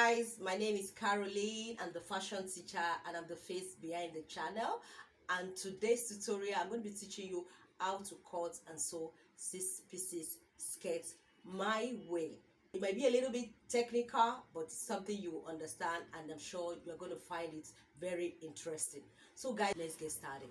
guys, my name is Caroline. I'm the fashion teacher and I'm the face behind the channel. And today's tutorial, I'm going to be teaching you how to cut and sew 6 pieces skirts my way. It might be a little bit technical, but it's something you will understand, and I'm sure you're going to find it very interesting. So guys, let's get started.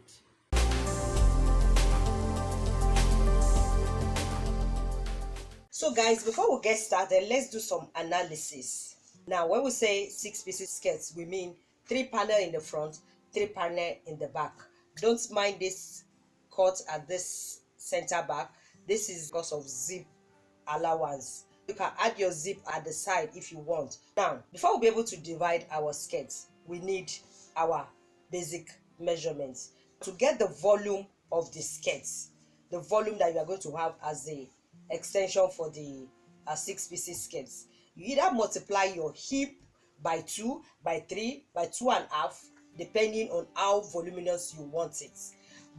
So guys, before we get started, let's do some analysis. Now, when we say 6 pieces skirts, we mean 3 panel in the front, 3 panel in the back. Don't mind this cut at this center back. This is because of zip allowance. You can add your zip at the side if you want. Now, before we'll be able to divide our skirts, we need our basic measurements. To get the volume of the skirts, the volume that you are going to have as the extension for the 6 pieces skirts, you either multiply your hip by 2, by 3, by 2.5, depending on how voluminous you want it.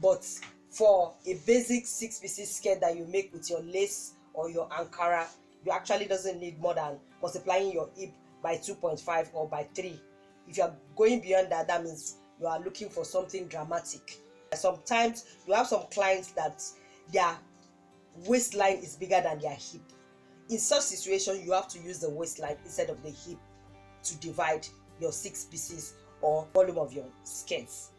But for a basic 6 pieces skirt that you make with your lace or your ankara, you actually doesn't need more than multiplying your hip by 2.5 or by 3. If you are going beyond that, that means you are looking for something dramatic. Sometimes you have some clients that their waistline is bigger than their hip. In such situation, you have to use the waistline instead of the hip to divide your 6 pieces or volume of your skirts.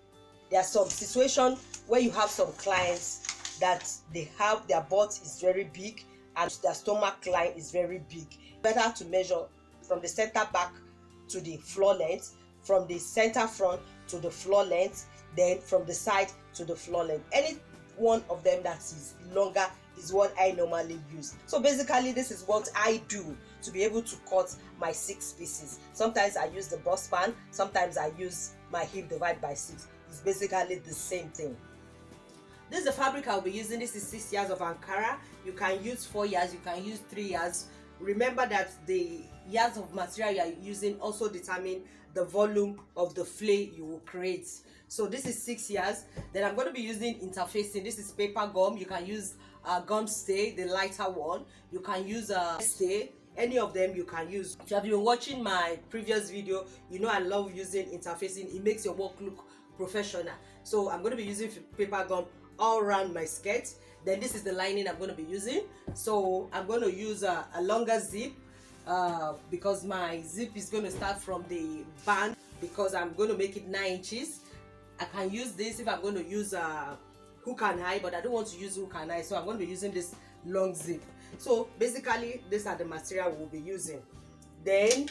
There are some situations where you have some clients that they have their butt is very big and their stomach line is very big. Better to measure from the center back to the floor length, from the center front to the floor length, then from the side to the floor length. Any one of them that is longer is what I normally use. So basically, this is what I do to be able to cut my 6 pieces. Sometimes I use the bust band, sometimes I use my hip divided by 6. It's basically the same thing. This is the fabric I'll be using. This is 6 yards of ankara. You can use 4 yards, you can use 3 yards. Remember that the yards of material you are using also determine the volume of the flay you will create. So this is 6 yards. Then I'm going to be using interfacing. This is paper gum. You can use gum stay, the lighter one. You can use stay. Any of them you can use. If you have been watching my previous video, you know I love using interfacing. It makes your work look professional. So I'm going to be using paper gum all around my skirt. Then this is the lining I'm going to be using. So I'm going to use a longer zip because my zip is going to start from the band, because I'm going to make it 9 inches. I can use this if I'm going to use hook and eye, but I don't want to use hook and eye, so I'm going to be using this long zip. So basically, these are the material we'll be using. Then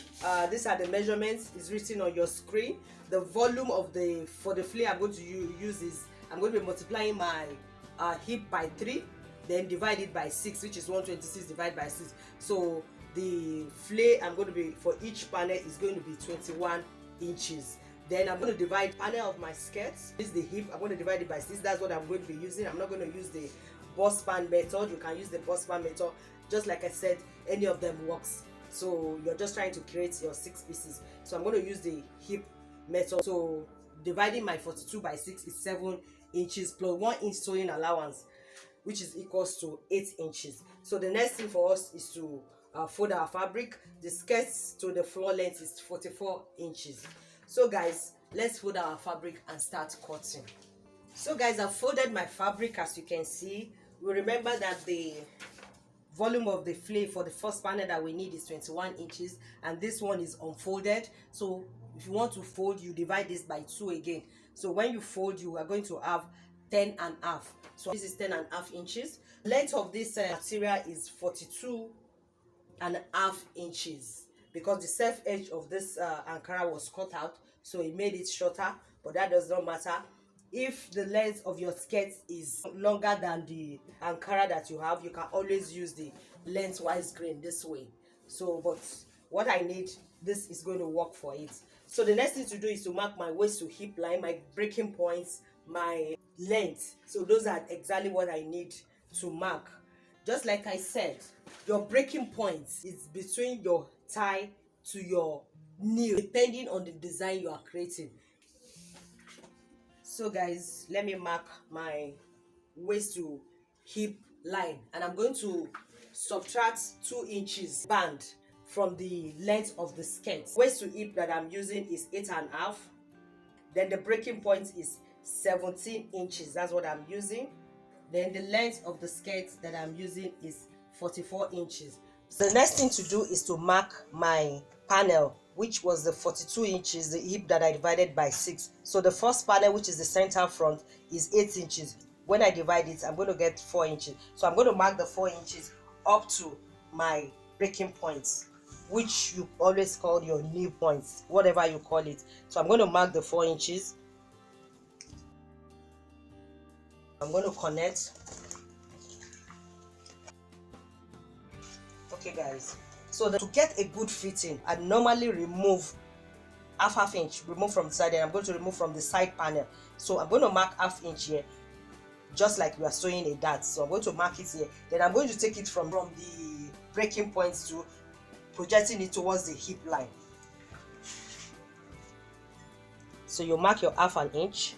these are the measurements. It's written on your screen. The volume of for the flay I'm going to use is, I'm going to be multiplying my hip by 3, then divide it by 6, which is 126 divided by 6. So the flay I'm going to be, for each panel, is going to be 21 inches. Then I'm going to divide panel of my skirts. This is the hip. I'm going to divide it by 6. That's what I'm going to be using. I'm not going to use the bust band method. You can use the bust band method. Just like I said, any of them works. So you're just trying to create your 6 pieces. So I'm going to use the hip method. So dividing my 42 by 6 is 7 inches plus 1 inch sewing allowance, which is equals to 8 inches. So the next thing for us is to fold our fabric. The skirts to the floor length is 44 inches. So guys, let's fold our fabric and start cutting. So guys, I've folded my fabric. As you can see, we remember that the volume of the flay for the first panel that we need is 21 inches, and this one is unfolded. So if you want to fold, you divide this by 2 again. So when you fold, you are going to have 10.5. So this is 10.5 inches. Length of this material is 42.5 inches, because the self edge of this ankara was cut out, so it made it shorter, but that does not matter. If the length of your skirt is longer than the ankara that you have, you can always use the lengthwise grain this way. So but what I need, this is going to work for it. So the next thing to do is to mark my waist to hip line, my breaking points, my length. So those are exactly what I need to mark. Just like I said, your breaking points is between your thigh to your knee, depending on the design you are creating. So guys, let me mark my waist to hip line, and I'm going to subtract 2 inches band from the length of the skirt. Waist to hip that I'm using is 8.5. Then the breaking point is 17 inches. That's what I'm using. Then the length of the skirt that I'm using is 44 inches. So the next thing to do is to mark my panel, which was the 42 inches, the hip that I divided by 6. So the first panel, which is the center front, is 8 inches. When I divide it, I'm going to get 4 inches. So I'm going to mark the 4 inches up to my breaking points, which you always call your knee points, whatever you call it. So I'm going to mark the 4 inches. I'm going to connect. Okay guys, so to get a good fitting, I normally remove half inch, remove from the side, and I'm going to remove from the side panel. So I'm going to mark half inch here, just like we are sewing a dart. So I'm going to mark it here. Then I'm going to take it from the breaking points to projecting it towards the hip line. So you mark your half an inch.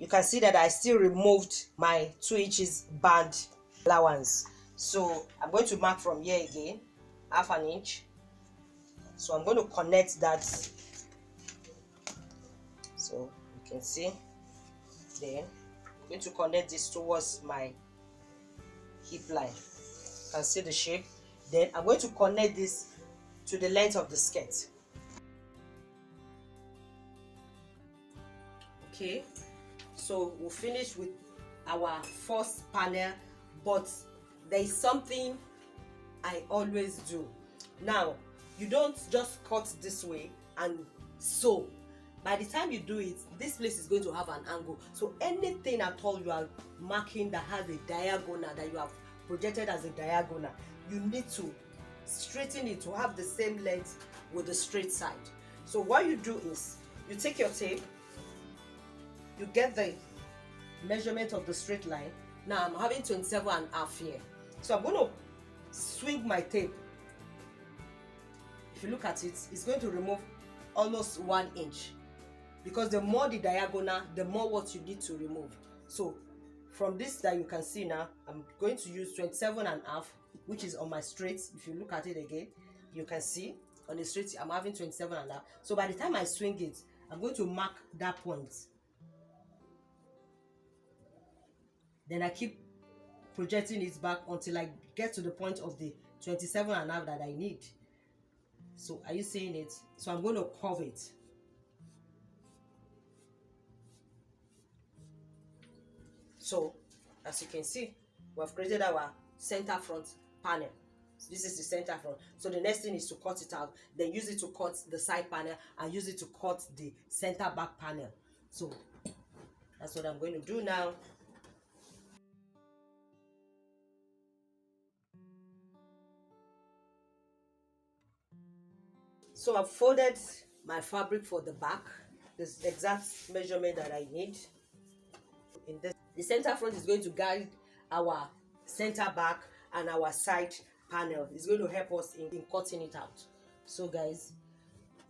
You can see that I still removed my 2 inches band allowance. So I'm going to mark from here again, half an inch. So I'm going to connect that. So you can see. Then I'm going to connect this towards my hip line. You can see the shape. Then I'm going to connect this to the length of the skirt. Okay. So we'll finish with our first panel, but there is something I always do. Now, you don't just cut this way and sew. By the time you do it, this place is going to have an angle. So anything at all you are marking that has a diagonal, that you have projected as a diagonal, you need to straighten it to have the same length with the straight side. So what you do is, you take your tape, you get the measurement of the straight line. Now I'm having 27.5 here. So I'm going to swing my tape. If you look at it, it's going to remove almost 1 inch. Because the more the diagonal, the more what you need to remove. So from this that you can see now, I'm going to use 27.5, which is on my straight. If you look at it again, you can see on the straight, I'm having 27.5. So by the time I swing it, I'm going to mark that point. Then I keep projecting it back until I get to the point of the 27.5 that I need. So are you seeing it? So I'm going to curve it. So as you can see, we have created our center front panel. So this is the center front. So the next thing is to cut it out, then use it to cut the side panel and use it to cut the center back panel. So that's what I'm going to do now. So I've folded my fabric for the back, this exact measurement that I need. In this, the center front is going to guide our center back and our side panel. It's going to help us in cutting it out. So guys,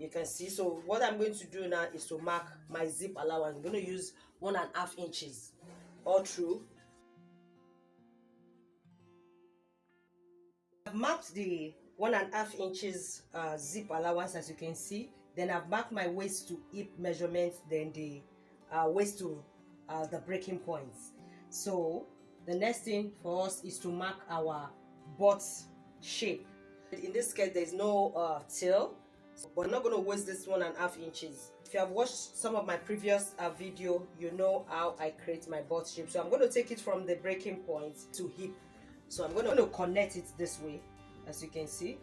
you can see. So what I'm going to do now is to mark my zip allowance. I'm going to use 1.5 inches all through. I've marked the 1.5 inches zip allowance, as you can see. Then I've marked my waist to hip measurement, then the waist to the breaking points. So the next thing for us is to mark our butt shape. In this skirt, there's no tail, so we're not going to waste this 1.5 inches. If you have watched some of my previous video, you know how I create my butt shape. So I'm going to take it from the breaking point to hip. So I'm going to connect it this way, as you can see.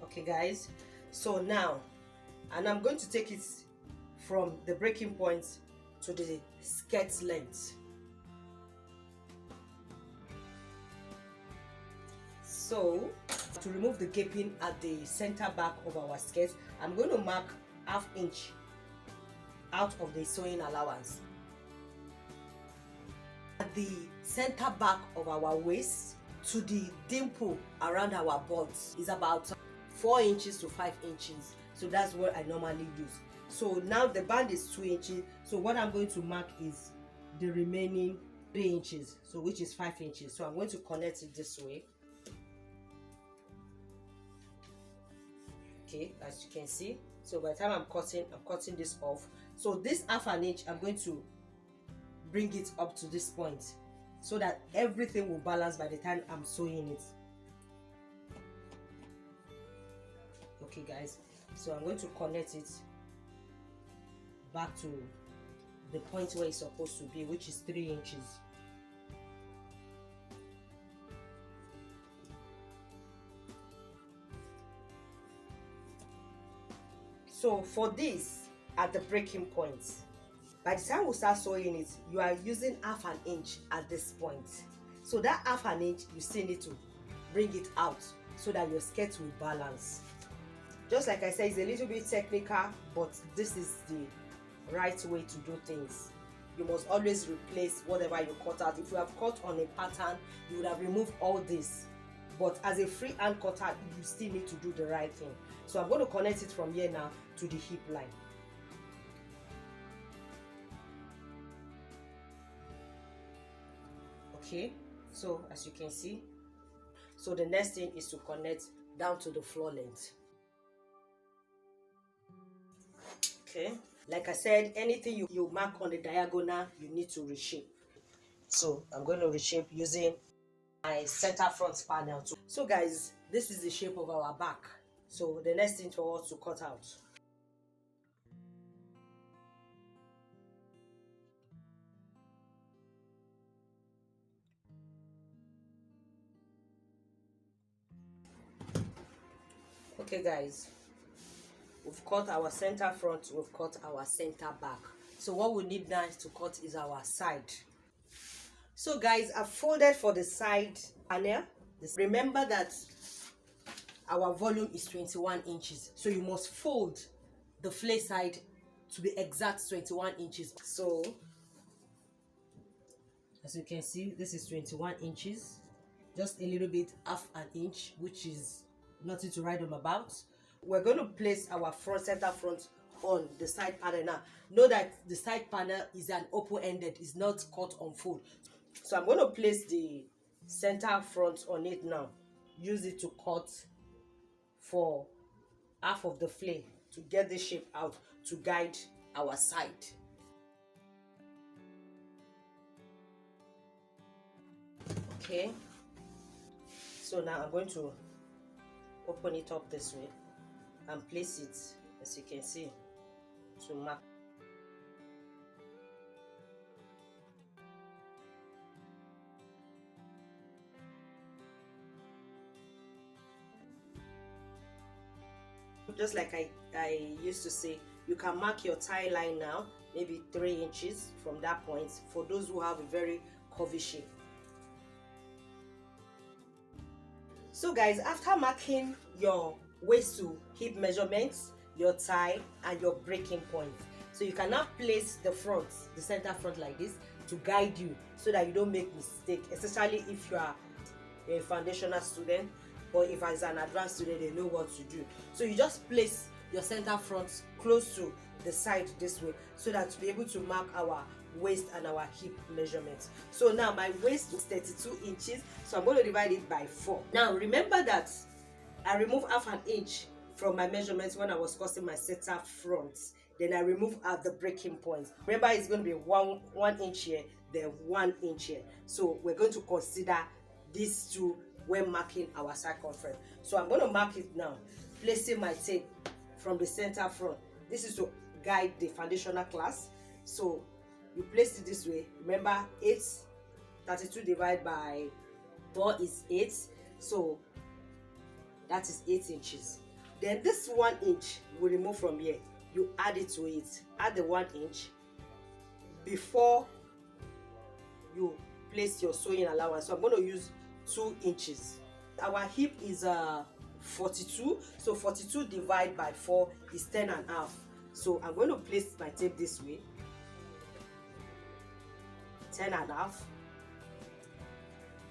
Okay guys, so now, and I'm going to take it from the breaking point to the skirt length. So to remove the gaping at the center back of our skirt, I'm going to mark 1/2 inch out of the sewing allowance. At the center back of our waist to the dimple around our butt is about 4 inches to 5 inches. So that's what I normally use. So now the band is 2 inches, so what I'm going to mark is the remaining 3 inches, so which is 5 inches. So I'm going to connect it this way. Okay, as you can see, so by the time I'm cutting this off. So this half an inch, I'm going to bring it up to this point so that everything will balance by the time I'm sewing it. Okay guys, so I'm going to connect it back to the point where it's supposed to be, which is 3 inches. So for this, at the breaking point, by the time we start sewing it, you are using half an inch at this point. So that half an inch, you still need to bring it out so that your skirt will balance. Just like I said, it's a little bit technical, but this is the right way to do things. You must always replace whatever you cut out. If you have cut on a pattern, you would have removed all this. But as a freehand cutter, you still need to do the right thing. So I'm going to connect it from here now to the hip line. Okay, so as you can see, so the next thing is to connect down to the floor length. Okay, like I said, anything you mark on the diagonal, you need to reshape. So I'm going to reshape using my center front panel too. So guys, this is the shape of our back. So the next thing for us to cut out. Okay guys, we've cut our center front, we've cut our center back. So what we need now to cut is our side. So guys, I've folded for the side panel. Remember that our volume is 21 inches. So you must fold the flay side to be exact 21 inches. So as you can see, this is 21 inches. Just a little bit, half an inch, which is nothing to write home about. We're going to place our center front on the side panel now. Know that the side panel is an open-ended, it's not cut on fold. So I'm going to place the center front on it now. Use it to cut for half of the flay to get the shape out to guide our side. Okay, so now I'm going to open it up this way and place it, as you can see, to mark. Just like I used to say, you can mark your tie line now, maybe 3 inches from that point, for those who have a very curvy shape. So guys, after marking your waist to hip measurements, your tie and your breaking point, so you can now place the front, the center front like this to guide you so that you don't make mistake, especially if you are a foundational student, or if as an advanced student they know what to do. So you just place your center front close to the side this way so that to be able to mark our waist and our hip measurements. So now my waist is 32 inches, so I'm going to divide it by 4. Now remember that I removed half an inch from my measurements when I was cutting my center front. Then I remove at the breaking point. Remember, it's going to be one inch here, then 1 inch here. So we're going to consider these two when marking our circumference. So I'm going to mark it now, placing my tape from the center front. This is to guide the foundational class. So you place it this way. Remember, 32 divided by 4 is 8. So that is 8 inches. Then this 1 inch we remove from here. You add it to it. Add the 1 inch before you place your sewing allowance. So I'm going to use 2 inches. Our hip is 42. So 42 divided by 4 is 10 and a half. So I'm going to place my tape this way. 10 and a half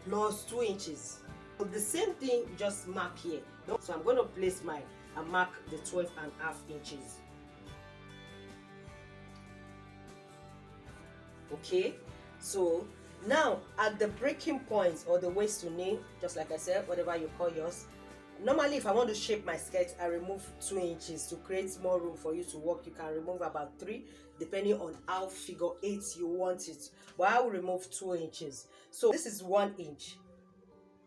plus 2 inches. So the same thing, just mark here. So I'm going to place and mark the 12 and a half inches. Okay, so now at the breaking point or the waist to knee, just like I said, whatever you call yours, normally if I want to shape my skirt, I remove 2 inches to create more room for you to work. You can remove about 3 depending on how figure 8 you want it, but I will remove 2 inches. So this is 1 inch.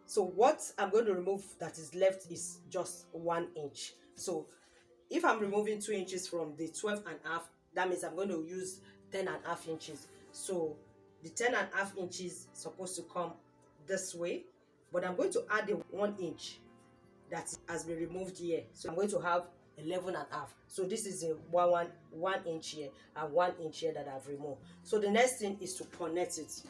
So what I'm going to remove that is left is just 1 inch. So if I'm removing 2 inches from the 12.5, that means I'm going to use 10.5 inches. So the 10.5 inches is supposed to come this way, but I'm going to add the 1 inch that has been removed here. So I'm going to have 11.5. So this is a 1 inch here and 1 inch here that I've removed. So the next thing is to connect it.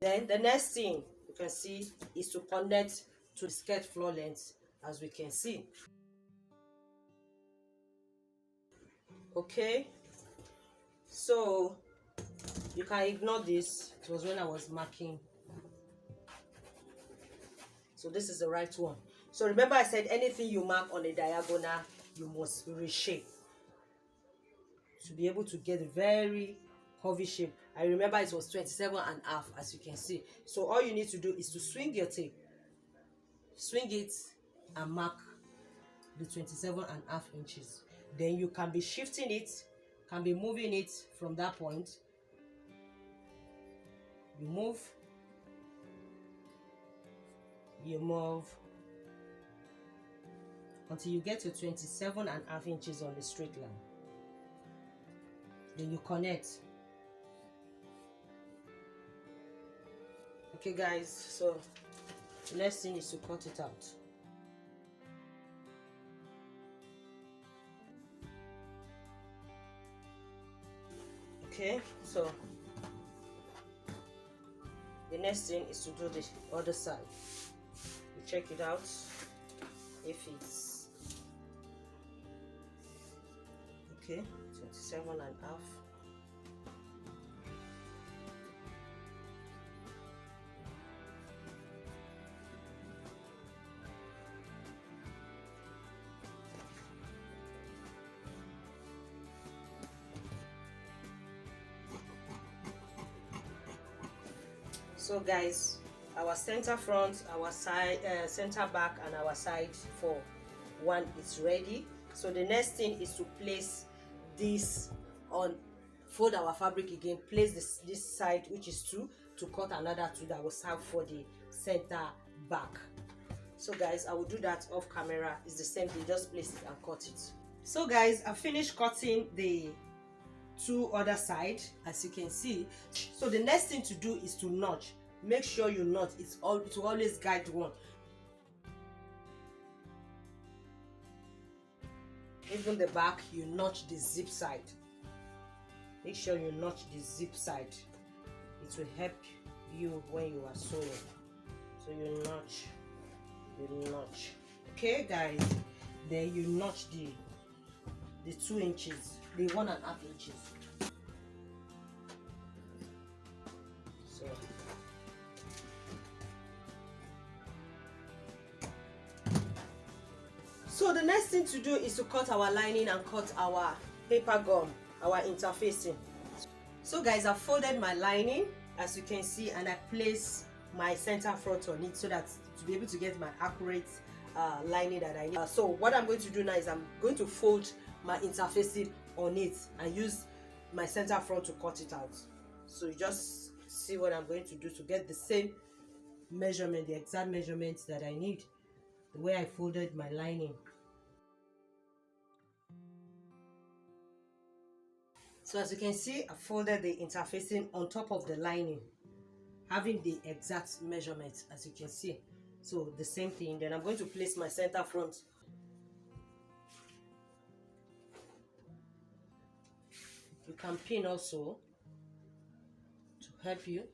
Then the next thing you can see is to connect to the skirt floor length, as we can see. Okay, so you can ignore this. It was when I was marking. So this is the right one. So remember I said anything you mark on a diagonal, you must reshape to be able to get a very curvy shape. I remember it was 27.5, as you can see. So all you need to do is to swing your tape, swing it and mark the 27.5 inches. Then you can be shifting it, can be moving it from that point. You move, you move until you get to 27.5 inches on the straight line. Then you connect. Okay guys, so the next thing is to cut it out. Okay, so the next thing is to do the other side. You check it out if it's okay. 27.5. So guys, our center front, our side, center back and our side for one is ready. So the next thing is to place this on, fold our fabric again, place this side, which is 2, to cut another 2 that will serve for the center back. So guys, I will do that off camera. It's the same thing, just place it and cut it. So guys, I finished cutting the 2 other side, as you can see. So the next thing to do is to notch. Make sure you notch. It will always guide one. Even the back, you notch the zip side. Make sure you notch the zip side. It will help you when you are sewing. So you notch. Okay guys, then you notch the 2 inches, the 1.5 inches. So the next thing to do is to cut our lining and cut our paper gum, our interfacing. So guys, I folded my lining, as you can see, and I place my center front on it so that to be able to get my accurate lining that I need. So what I'm going to do now is I'm going to fold my interfacing on it and use my center front to cut it out. So you just see what I'm going to do to get the same measurement, the exact measurements that I need, the way I folded my lining. So as you can see, I folded the interfacing on top of the lining, having the exact measurement, as you can see. So the same thing. Then I'm going to place my center front. You can pin also to help you.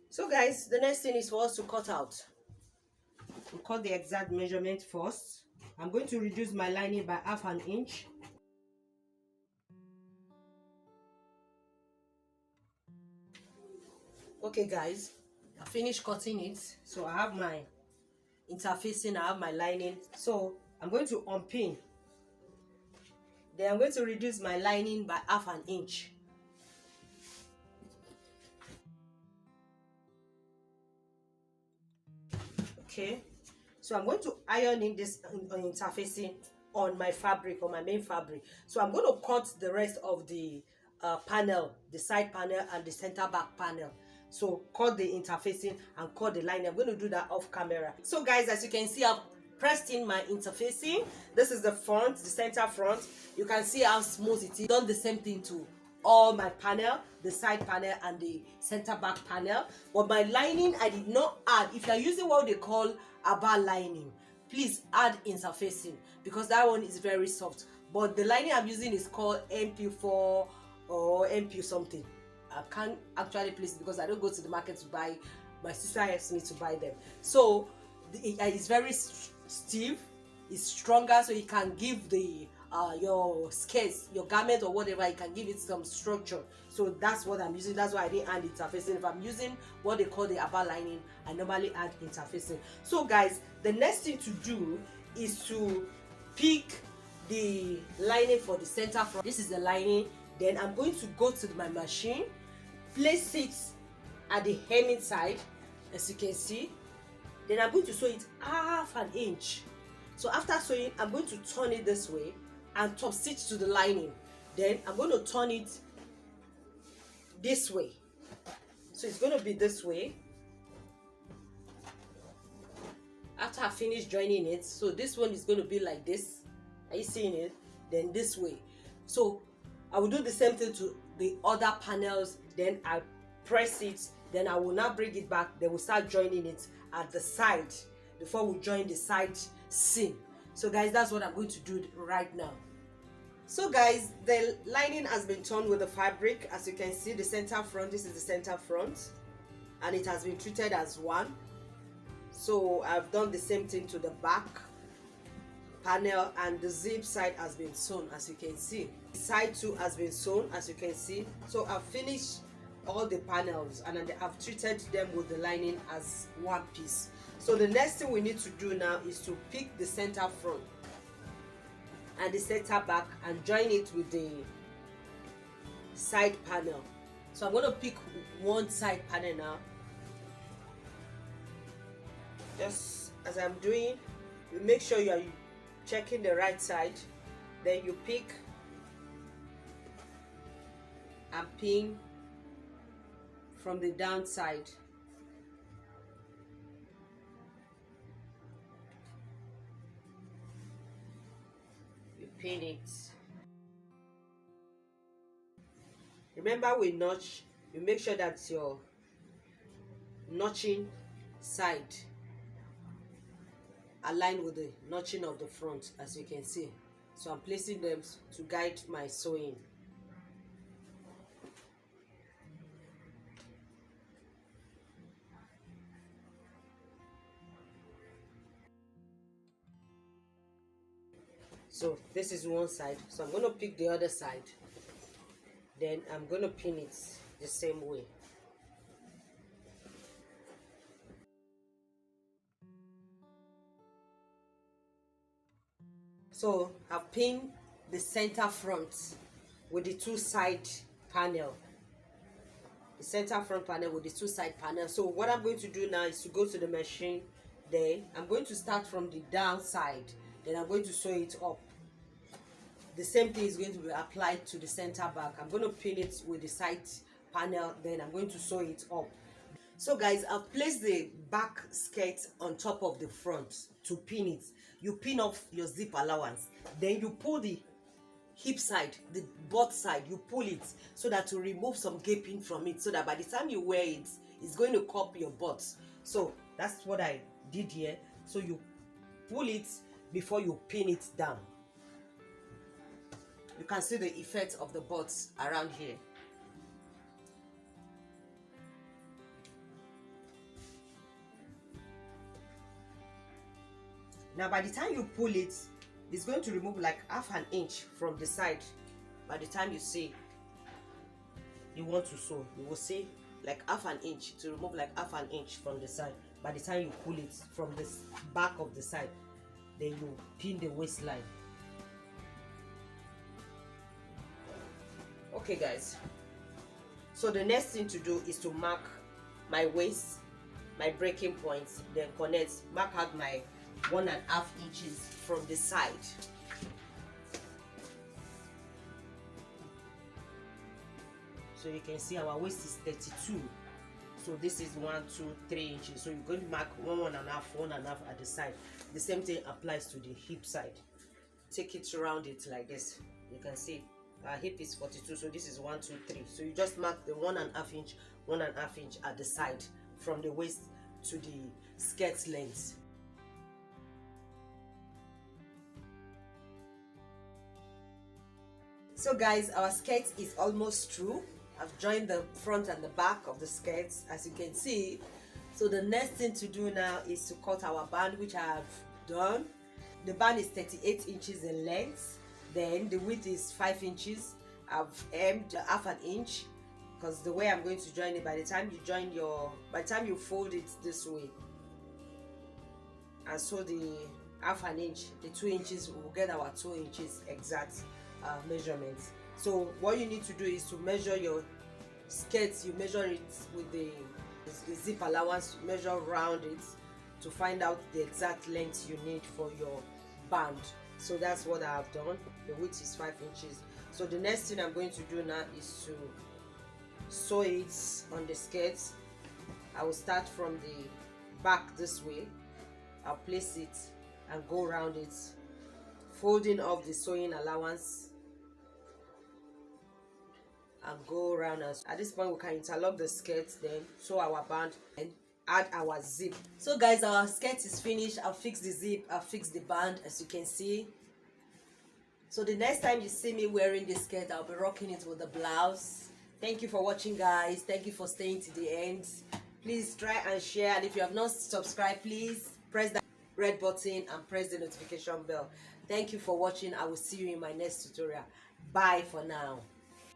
So guys, the next thing is for us to cut out. We cut the exact measurement first. I'm going to reduce my lining by 1/2 inch. Okay guys, I finished cutting it. So I have my interfacing, I have my lining. So I'm going to unpin. Then I'm going to reduce my lining by 1/2 inch. Okay, so I'm going to iron in this interfacing on my fabric, on my main fabric. So I'm going to cut the rest of the panel, the side panel and the center back panel. So cut the interfacing and cut the line. I'm going to do that off camera. So guys, as you can see, I've pressed in my interfacing. This is the front, the center front. You can see how smooth it is. Done the same thing to all my panel, the side panel and the center back panel. But my lining, I did not add. If you're using what they call aba lining, please add interfacing because that one is very soft. But the lining I'm using is called MP4 or MP something. I can't actually place it because I don't go to the market to buy. My sister helps me to buy them. So it's very stiff, it's stronger, so you can give the your skirts, your garment or whatever, you can give it some structure. So that's what I'm using. That's why I didn't add interfacing. If I'm using what they call the aba lining, I normally add interfacing. So guys, the next thing to do is to pick the lining for the center front. This is the lining. Then I'm going to go to my machine, place it at the hemming side, as you can see. Then I'm going to sew it 1/2 inch. So after sewing, I'm going to turn it this way and top stitch to the lining. Then I'm going to turn it this way. So it's going to be this way. After I finish joining it, so this one is going to be like this. Are you seeing it? Then this way. So I will do the same thing to the other panels. Then I press it. Then I will now bring it back. Then we'll start joining it at the side before we join the side seam. So guys, that's what I'm going to do right now. So guys, the lining has been turned with the fabric. As you can see, the center front, this is the center front, and it has been treated as one. So I've done the same thing to the back panel, and the zip side has been sewn, as you can see. Side 2 has been sewn, as you can see. So I've finished all the panels and I've treated them with the lining as one piece. So the next thing we need to do now is to pick the center front and the center back and join it with the side panel. So I'm going to pick one side panel now. Just as I'm doing, you make sure you are checking the right side. Then you pick and pin from the downside. You pin it. Remember, we notch. You make sure that your notching side aligned with the notching of the front, as you can see. So I'm placing them to guide my sewing. So this is one side, so I'm going to pick the other side, then I'm going to pin it the same way. So I've pinned the center front with the two side panel, the center front panel with the two side panel. So what I'm going to do now is to go to the machine. Then I'm going to start from the down side, then I'm going to sew it up. The same thing is going to be applied to the center back. I'm going to pin it with the side panel, then I'm going to sew it up. So guys, I've placed the back skirt on top of the front to pin it. You pin off your zip allowance, then you pull the hip side, the butt side, you pull it so that to remove some gaping from it, so that by the time you wear it, it's going to cup your butt. So that's what I did here. So you pull it before you pin it down. You can see the effect of the butts around here. Now by the time you pull it, it's going to remove like 1/2 inch from the side. By the time you see you want to sew, you will see like half an inch, to remove like half an inch from the side. By the time you pull it from the back of the side, then you pin the waistline. Okay guys, so the next thing to do is to mark my waist, my breaking points, then connect, mark out my 1.5 inches from the side. So you can see our waist is 32, so this is 1, 2, 3 inches. So you're going to mark 1.5 at the side. The same thing applies to the hip side. Take it around it like this. You can see our hip is 42, so this is 1, 2, 3. So you just mark the 1.5 inch, 1.5 inch at the side from the waist to the skirt length. So guys, our skirt is almost through. I've joined the front and the back of the skirts, as you can see. So the next thing to do now is to cut our band, which I have done. The band is 38 inches in length, then the width is 5 inches. I've hemmed half an inch, because the way I'm going to join it, by the time you fold it this way and sew the half an inch, the 2 inches, we'll get our 2 inches exact measurements. So what you need to do is to measure your skirts. You measure it with the zip allowance, measure around it to find out the exact length you need for your band. So that's what I have done. The width is 5 inches. So the next thing I'm going to do now is to sew it on the skirt. I will start from the back this way. I'll place it and go around it, folding off the sewing allowance and go around us. At this point we can interlock the skirt, then sew our band and add our zip. So guys, our skirt is finished. I'll fix the zip, I'll fix the band, as you can see. So the next time you see me wearing this skirt, I'll be rocking it with the blouse. Thank you for watching guys. Thank you for staying to the end. Please try and share, and if you have not subscribed, please press that red button and press the notification bell. Thank you for watching. I will see you in my next tutorial. Bye for now.